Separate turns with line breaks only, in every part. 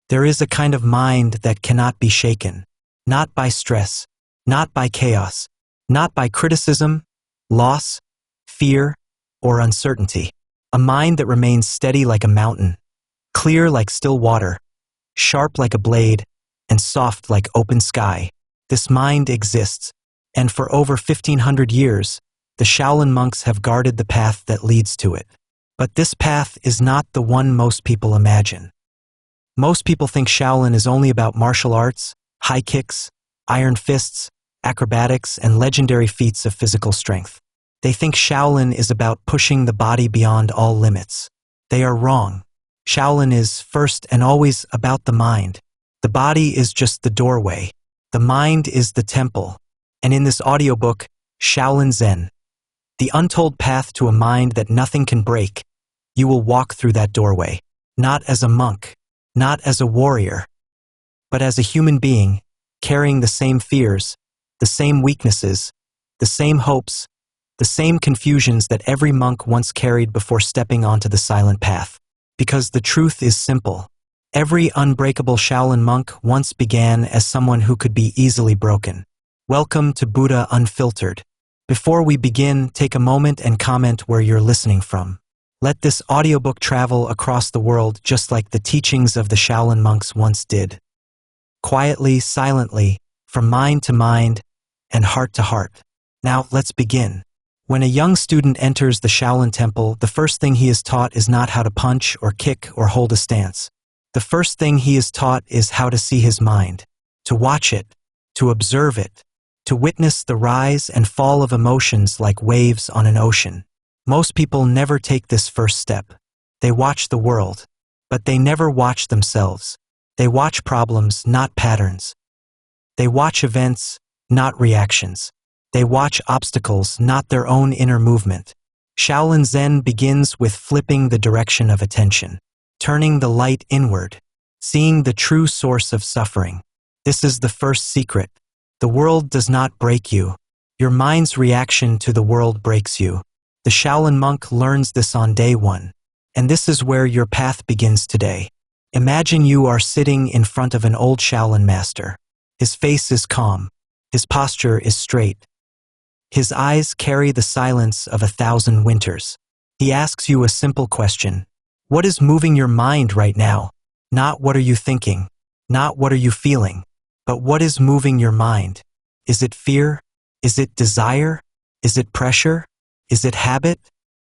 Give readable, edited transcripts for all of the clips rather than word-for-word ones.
There is a kind of mind that cannot be shaken, not by stress, not by chaos, not by criticism, loss, fear, or uncertainty. A mind that remains steady like a mountain, clear like still water, sharp like a blade, and soft like open sky. This mind exists, and for over 1500 years, the Shaolin monks have guarded the path that leads to it. But this path is not the one most people imagine. Most people think Shaolin is only about martial arts, high kicks, iron fists, acrobatics, and legendary feats of physical strength. They think Shaolin is about pushing the body beyond all limits. They are wrong. Shaolin is, first and always, about the mind. The body is just the doorway. The mind is the temple. And in this audiobook, Shaolin Zen, The Untold Path to a Mind That Nothing Can Break, you will walk through that doorway, not as a monk, not as a warrior, but as a human being, carrying the same fears, the same weaknesses, the same hopes, the same confusions that every monk once carried before stepping onto the silent path. Because the truth is simple. Every unbreakable Shaolin monk once began as someone who could be easily broken. Welcome to Buddha Unfiltered. Before we begin, take a moment and comment where you're listening from. Let this audiobook travel across the world just like the teachings of the Shaolin monks once did. Quietly, silently, from mind to mind, and heart to heart. Now, let's begin. When a young student enters the Shaolin Temple, the first thing he is taught is not how to punch or kick or hold a stance. The first thing he is taught is how to see his mind, to watch it, to observe it, to witness the rise and fall of emotions like waves on an ocean. Most people never take this first step. They watch the world, but they never watch themselves. They watch problems, not patterns. They watch events, not reactions. They watch obstacles, not their own inner movement. Shaolin Zen begins with flipping the direction of attention, turning the light inward, seeing the true source of suffering. This is the first secret. The world does not break you. Your mind's reaction to the world breaks you. The Shaolin monk learns this on day one, and this is where your path begins today. Imagine you are sitting in front of an old Shaolin master. His face is calm. His posture is straight. His eyes carry the silence of 1,000 winters. He asks you a simple question. What is moving your mind right now? Not what are you thinking, not what are you feeling, but what is moving your mind? Is it fear? Is it desire? Is it pressure? Is it habit?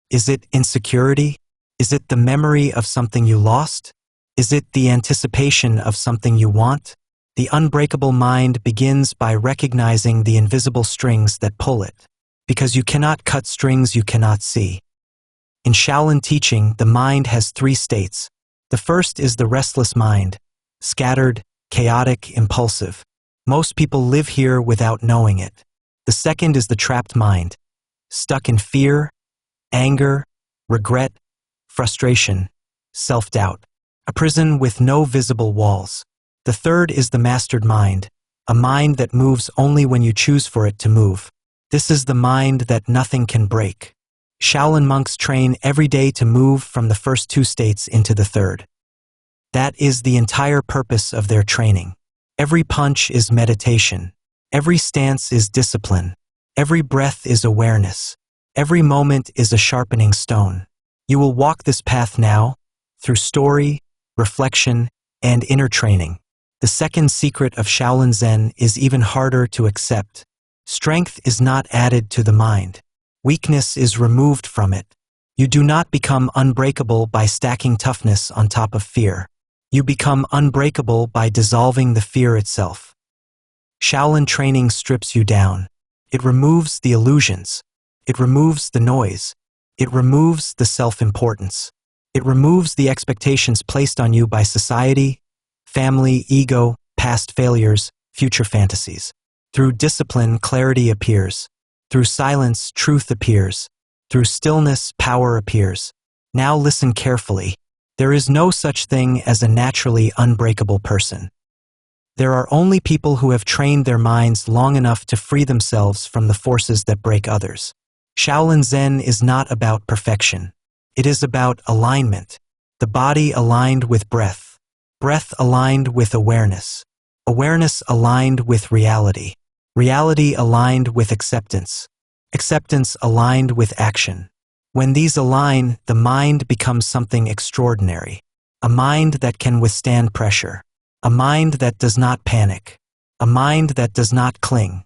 Is it insecurity? Is it the memory of something you lost? Is it the anticipation of something you want? The unbreakable mind begins by recognizing the invisible strings that pull it, because you cannot cut strings you cannot see. In Shaolin teaching, the mind has 3 states. The first is the restless mind, scattered, chaotic, impulsive. Most people live here without knowing it. The second is the trapped mind, stuck in fear, anger, regret, frustration, self-doubt, a prison with no visible walls. The third is the mastered mind, a mind that moves only when you choose for it to move. This is the mind that nothing can break. Shaolin monks train every day to move from the first 2 states into the third. That is the entire purpose of their training. Every punch is meditation. Every stance is discipline. Every breath is awareness. Every moment is a sharpening stone. You will walk this path now, through story, reflection, and inner training. The second secret of Shaolin Zen is even harder to accept. Strength is not added to the mind. Weakness is removed from it. You do not become unbreakable by stacking toughness on top of fear. You become unbreakable by dissolving the fear itself. Shaolin training strips you down. It removes the illusions. It removes the noise. It removes the self-importance. It removes the expectations placed on you by society, family, ego, past failures, future fantasies. Through discipline, clarity appears. Through silence, truth appears. Through stillness, power appears. Now listen carefully. There is no such thing as a naturally unbreakable person. There are only people who have trained their minds long enough to free themselves from the forces that break others. Shaolin Zen is not about perfection. It is about alignment. The body aligned with breath. breath aligned with awareness, awareness aligned with reality, reality aligned with acceptance, acceptance aligned with action. When these align, the mind becomes something extraordinary, a mind that can withstand pressure, a mind that does not panic, a mind that does not cling,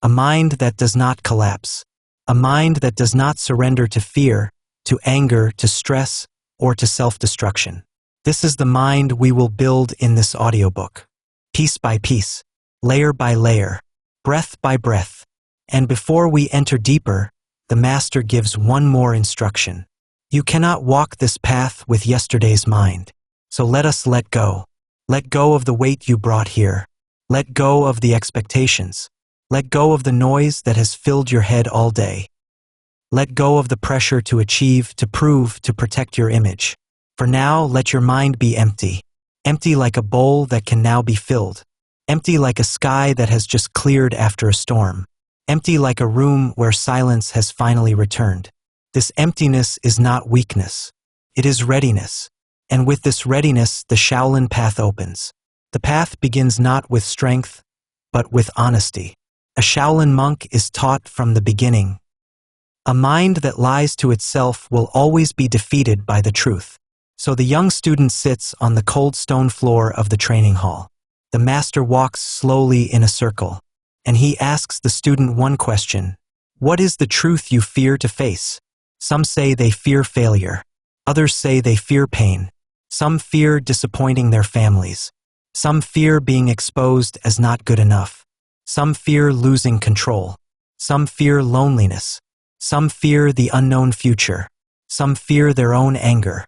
a mind that does not collapse, a mind that does not surrender to fear, to anger, to stress, or to self-destruction. This is the mind we will build in this audiobook, piece by piece, layer by layer, breath by breath. And before we enter deeper, the Master gives one more instruction. You cannot walk this path with yesterday's mind. So let us let go. Let go of the weight you brought here. Let go of the expectations. Let go of the noise that has filled your head all day. Let go of the pressure to achieve, to prove, to protect your image. For now, let your mind be empty. Empty like a bowl that can now be filled. Empty like a sky that has just cleared after a storm. Empty like a room where silence has finally returned. This emptiness is not weakness. It is readiness. And with this readiness, the Shaolin path opens. The path begins not with strength, but with honesty. A Shaolin monk is taught from the beginning. A mind that lies to itself will always be defeated by the truth. So the young student sits on the cold stone floor of the training hall. The Master walks slowly in a circle, and he asks the student one question. What is the truth you fear to face? Some say they fear failure. Others say they fear pain. Some fear disappointing their families. Some fear being exposed as not good enough. Some fear losing control. Some fear loneliness. Some fear the unknown future. Some fear their own anger.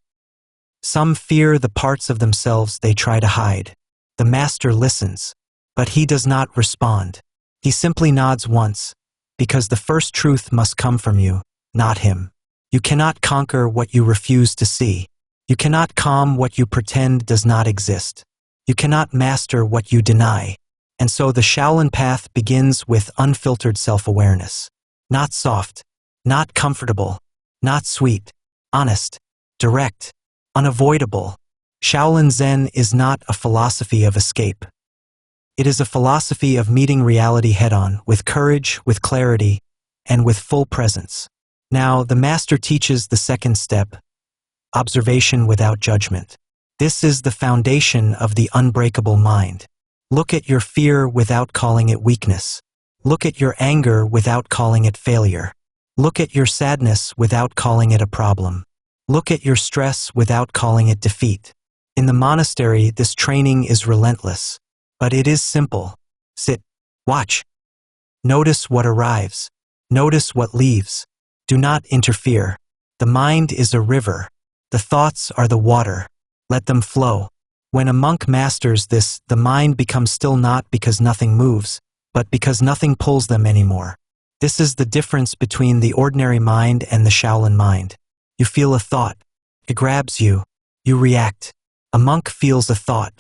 Some fear the parts of themselves they try to hide. The Master listens, but he does not respond. He simply nods once, because the first truth must come from you, not him. You cannot conquer what you refuse to see. You cannot calm what you pretend does not exist. You cannot master what you deny. And so the Shaolin path begins with unfiltered self-awareness. Not soft, not comfortable, not sweet, honest, direct, unavoidable. Shaolin Zen is not a philosophy of escape. It is a philosophy of meeting reality head-on, with courage, with clarity, and with full presence. Now, the Master teaches the second step, observation without judgment. This is the foundation of the unbreakable mind. Look at your fear without calling it weakness. Look at your anger without calling it failure. Look at your sadness without calling it a problem. Look at your stress without calling it defeat. In the monastery, this training is relentless. But it is simple. Sit, watch. Notice what arrives. Notice what leaves. Do not interfere. The mind is a river. The thoughts are the water. Let them flow. When a monk masters this, the mind becomes still not because nothing moves, but because nothing pulls them anymore. This is the difference between the ordinary mind and the Shaolin mind. You feel a thought. It grabs you. You react. A monk feels a thought.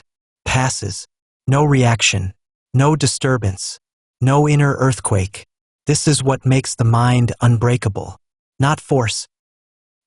Passes. No reaction, no disturbance, no inner earthquake. This is what makes the mind unbreakable. Not force,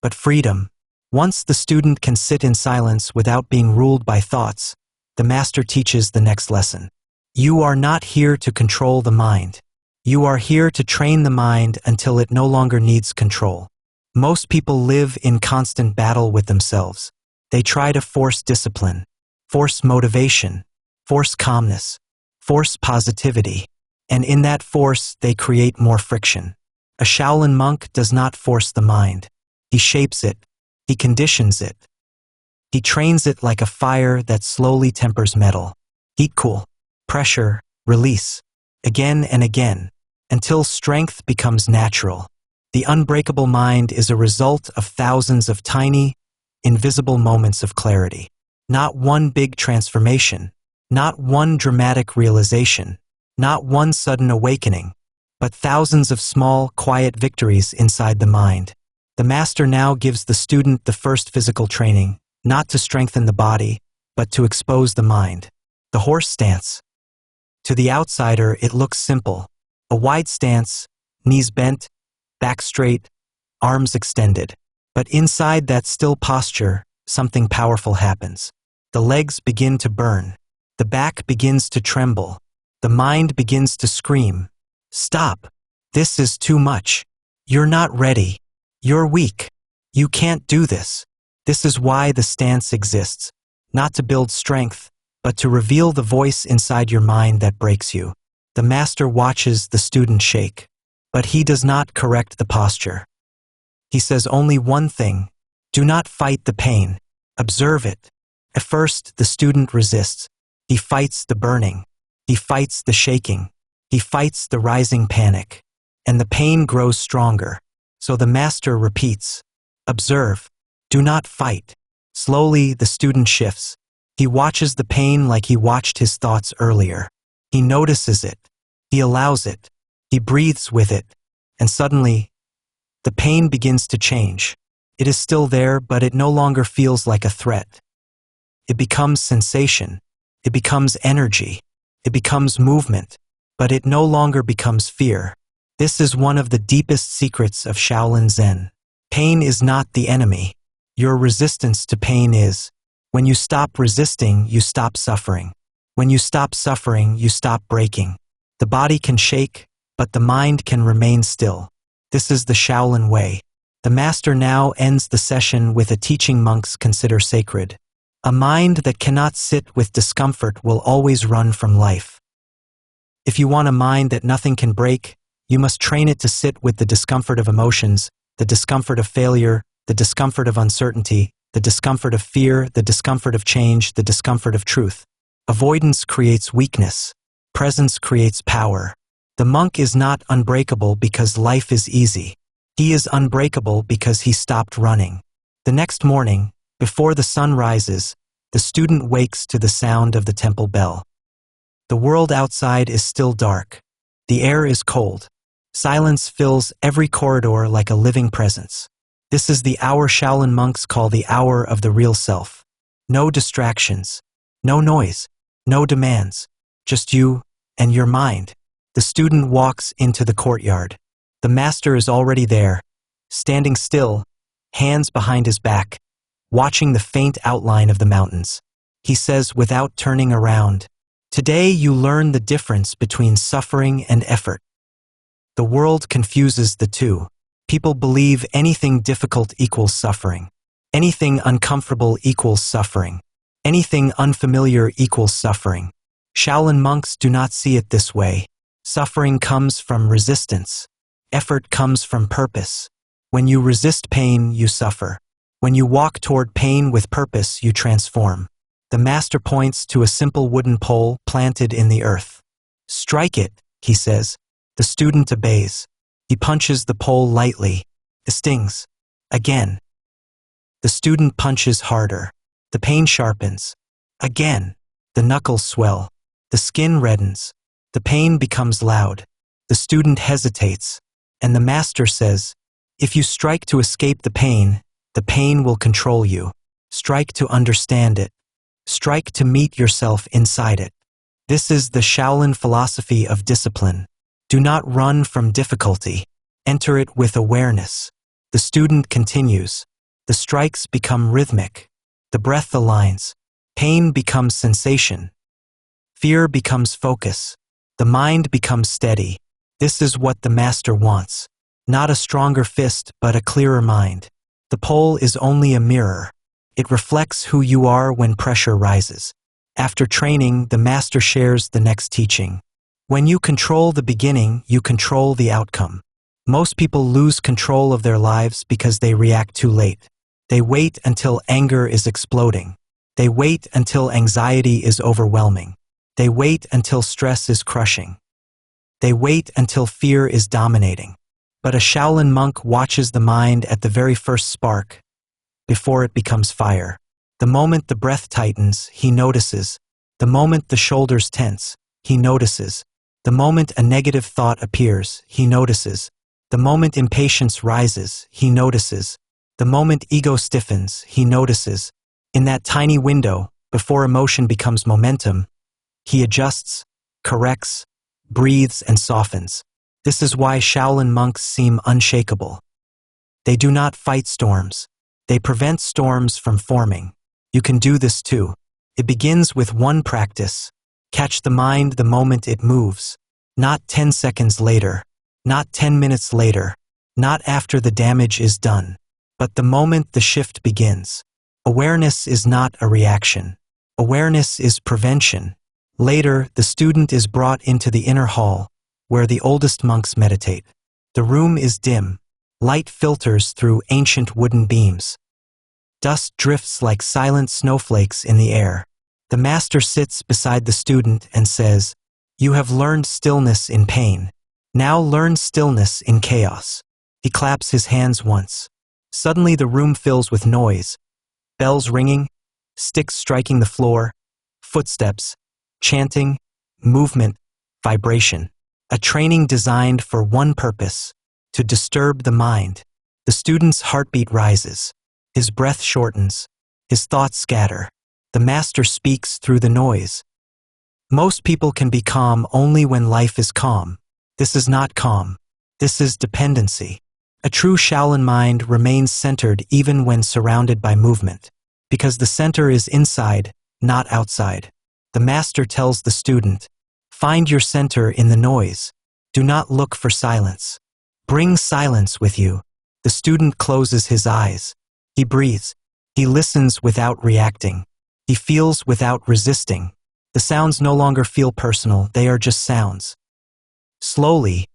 but freedom. Once the student can sit in silence without being ruled by thoughts, the Master teaches the next lesson. You are not here to control the mind. You are here to train the mind until it no longer needs control. Most people live in constant battle with themselves. They try to force discipline, force motivation, force calmness, force positivity, and in that force they create more friction. A Shaolin monk does not force the mind. He shapes it, he conditions it. He trains it like a fire that slowly tempers metal. Heat cool, pressure, release, again and again, until strength becomes natural. The unbreakable mind is a result of thousands of tiny, invisible moments of clarity. Not one big transformation. Not one dramatic realization, not one sudden awakening, but thousands of small, quiet victories inside the mind. The Master now gives the student the first physical training, not to strengthen the body, but to expose the mind. The horse stance. To the outsider, it looks simple. A wide stance, knees bent, back straight, arms extended. But inside that still posture, something powerful happens. The legs begin to burn. The back begins to tremble. The mind begins to scream. Stop. This is too much. You're not ready. You're weak. You can't do this. This is why the stance exists. Not to build strength, but to reveal the voice inside your mind that breaks you. The master watches the student shake. But he does not correct the posture. He says only one thing. Do not fight the pain. Observe it. At first, the student resists. He fights the burning. He fights the shaking. He fights the rising panic. And the pain grows stronger. So the master repeats. Observe. Do not fight. Slowly, the student shifts. He watches the pain like he watched his thoughts earlier. He notices it. He allows it. He breathes with it. And suddenly, the pain begins to change. It is still there, but it no longer feels like a threat. It becomes sensation. It becomes energy. It becomes movement. But it no longer becomes fear. This is one of the deepest secrets of Shaolin Zen. Pain is not the enemy. Your resistance to pain is. When you stop resisting, you stop suffering. When you stop suffering, you stop breaking. The body can shake, but the mind can remain still. This is the Shaolin way. The master now ends the session with a teaching monks consider sacred. A mind that cannot sit with discomfort will always run from life. If you want a mind that nothing can break, you must train it to sit with the discomfort of emotions, the discomfort of failure, the discomfort of uncertainty, the discomfort of fear, the discomfort of change, the discomfort of truth. Avoidance creates weakness. Presence creates power. The monk is not unbreakable because life is easy. He is unbreakable because he stopped running. The next morning, before the sun rises, the student wakes to the sound of the temple bell. The world outside is still dark. The air is cold. Silence fills every corridor like a living presence. This is the hour Shaolin monks call the hour of the real self. No distractions. No noise. No demands. Just you and your mind. The student walks into the courtyard. The master is already there, standing still, hands behind his back, watching the faint outline of the mountains. He says without turning around, "Today you learn the difference between suffering and effort." The world confuses the two. People believe anything difficult equals suffering. Anything uncomfortable equals suffering. Anything unfamiliar equals suffering. Shaolin monks do not see it this way. Suffering comes from resistance. Effort comes from purpose. When you resist pain, you suffer. When you walk toward pain with purpose, you transform. The master points to a simple wooden pole planted in the earth. "Strike it," he says. The student obeys. He punches the pole lightly. It stings. Again. The student punches harder. The pain sharpens. Again. The knuckles swell. The skin reddens. The pain becomes loud. The student hesitates. And the master says, "If you strike to escape the pain will control you. Strike to understand it. Strike to meet yourself inside it." This is the Shaolin philosophy of discipline. Do not run from difficulty. Enter it with awareness. The student continues. The strikes become rhythmic. The breath aligns. Pain becomes sensation. Fear becomes focus. The mind becomes steady. This is what the master wants. Not a stronger fist, but a clearer mind. The pole is only a mirror. It reflects who you are when pressure rises. After training, the master shares the next teaching. When you control the beginning, you control the outcome. Most people lose control of their lives because they react too late. They wait until anger is exploding. They wait until anxiety is overwhelming. They wait until stress is crushing. They wait until fear is dominating. But a Shaolin monk watches the mind at the very first spark, before it becomes fire. The moment the breath tightens, he notices. The moment the shoulders tense, he notices. The moment a negative thought appears, he notices. The moment impatience rises, he notices. The moment ego stiffens, he notices. In that tiny window, before emotion becomes momentum, he adjusts, corrects, breathes, and softens. This is why Shaolin monks seem unshakable. They do not fight storms. They prevent storms from forming. You can do this too. It begins with one practice. Catch the mind the moment it moves. Not 10 seconds later. Not 10 minutes later. Not after the damage is done. But the moment the shift begins. Awareness is not a reaction. Awareness is prevention. Later, the student is brought into the inner hall, where the oldest monks meditate. The room is dim. Light filters through ancient wooden beams. Dust drifts like silent snowflakes in the air. The master sits beside the student and says, "You have learned stillness in pain. Now learn stillness in chaos." He claps his hands once. Suddenly the room fills with noise. Bells ringing, sticks striking the floor, footsteps, chanting, movement, vibration. A training designed for one purpose, to disturb the mind. The student's heartbeat rises. His breath shortens. His thoughts scatter. The master speaks through the noise. Most people can be calm only when life is calm. This is not calm. This is dependency. A true Shaolin mind remains centered even when surrounded by movement, because the center is inside, not outside. The master tells the student, "Find your center in the noise. Do not look for silence. Bring silence with you." The student closes his eyes. He breathes. He listens without reacting. He feels without resisting. The sounds no longer feel personal, they are just sounds. Slowly,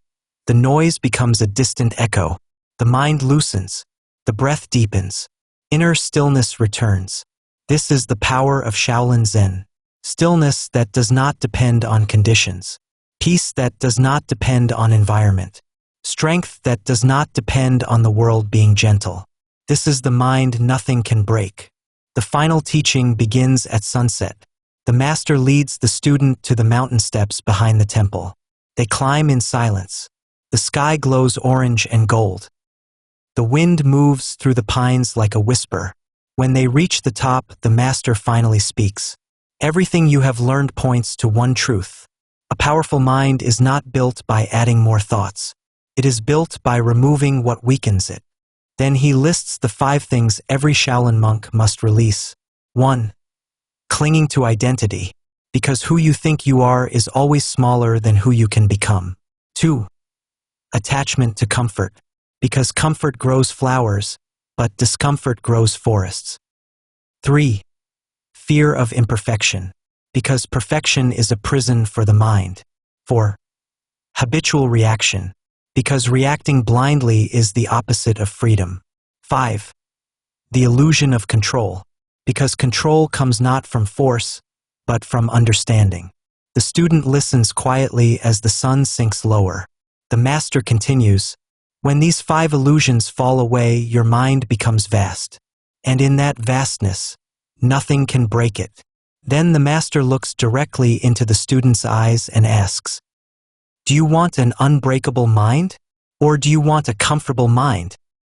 the noise becomes a distant echo. The mind loosens. The breath deepens. Inner stillness returns. This is the power of Shaolin Zen. Stillness that does not depend on conditions. Peace that does not depend on environment. Strength that does not depend on the world being gentle. This is the mind nothing can break. The final teaching begins at sunset. The master leads the student to the mountain steps behind the temple. They climb in silence. The sky glows orange and gold. The wind moves through the pines like a whisper. When they reach the top, the master finally speaks. Everything you have learned points to one truth. A powerful mind is not built by adding more thoughts. It is built by removing what weakens it. Then he lists the 5 things every Shaolin monk must release. 1. Clinging to identity, because who you think you are is always smaller than who you can become. 2. Attachment to comfort, because comfort grows flowers, but discomfort grows forests. 3. Fear of imperfection, because perfection is a prison for the mind. 4. Habitual reaction, because reacting blindly is the opposite of freedom. 5. The illusion of control, because control comes not from force, but from understanding. The student listens quietly as the sun sinks lower. The master continues, "When these 5 illusions fall away, your mind becomes vast. And in that vastness, nothing can break it." Then the master looks directly into the student's eyes and asks, "Do you want an unbreakable mind? Or do you want a comfortable mind?"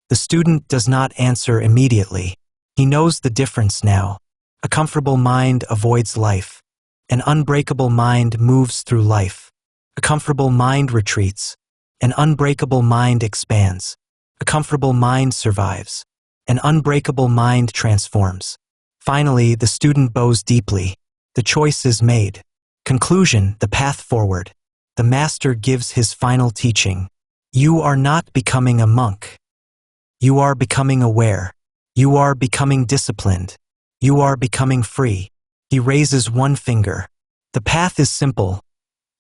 The student does not answer immediately. He knows the difference now. A comfortable mind avoids life. An unbreakable mind moves through life. A comfortable mind retreats. An unbreakable mind expands. A comfortable mind survives. An unbreakable mind transforms. Finally, the student bows deeply. The choice is made. Conclusion, the path forward. The master gives his final teaching. You are not becoming a monk. You are becoming aware. You are becoming disciplined. You are becoming free. He raises one finger. The path is simple.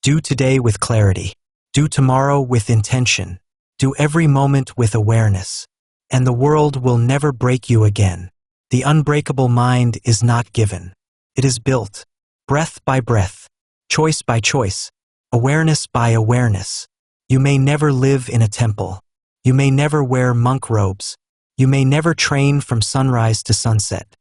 Do today with clarity. Do tomorrow with intention. Do every moment with awareness. And the world will never break you again. The unbreakable mind is not given. It is built. Breath by breath. Choice by choice. Awareness by awareness. You may never live in a temple. You may never wear monk robes. You may never train from sunrise to sunset.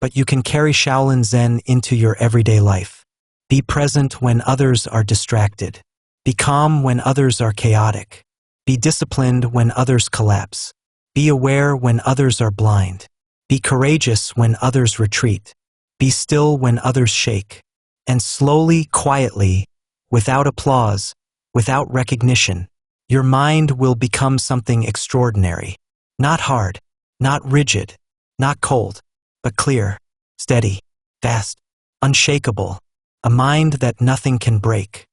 But you can carry Shaolin Zen into your everyday life. Be present when others are distracted. Be calm when others are chaotic. Be disciplined when others collapse. Be aware when others are blind. Be courageous when others retreat. Be still when others shake. And slowly, quietly, without applause, without recognition, your mind will become something extraordinary. Not hard, not rigid, not cold, but clear, steady, vast, unshakable, a mind that nothing can break.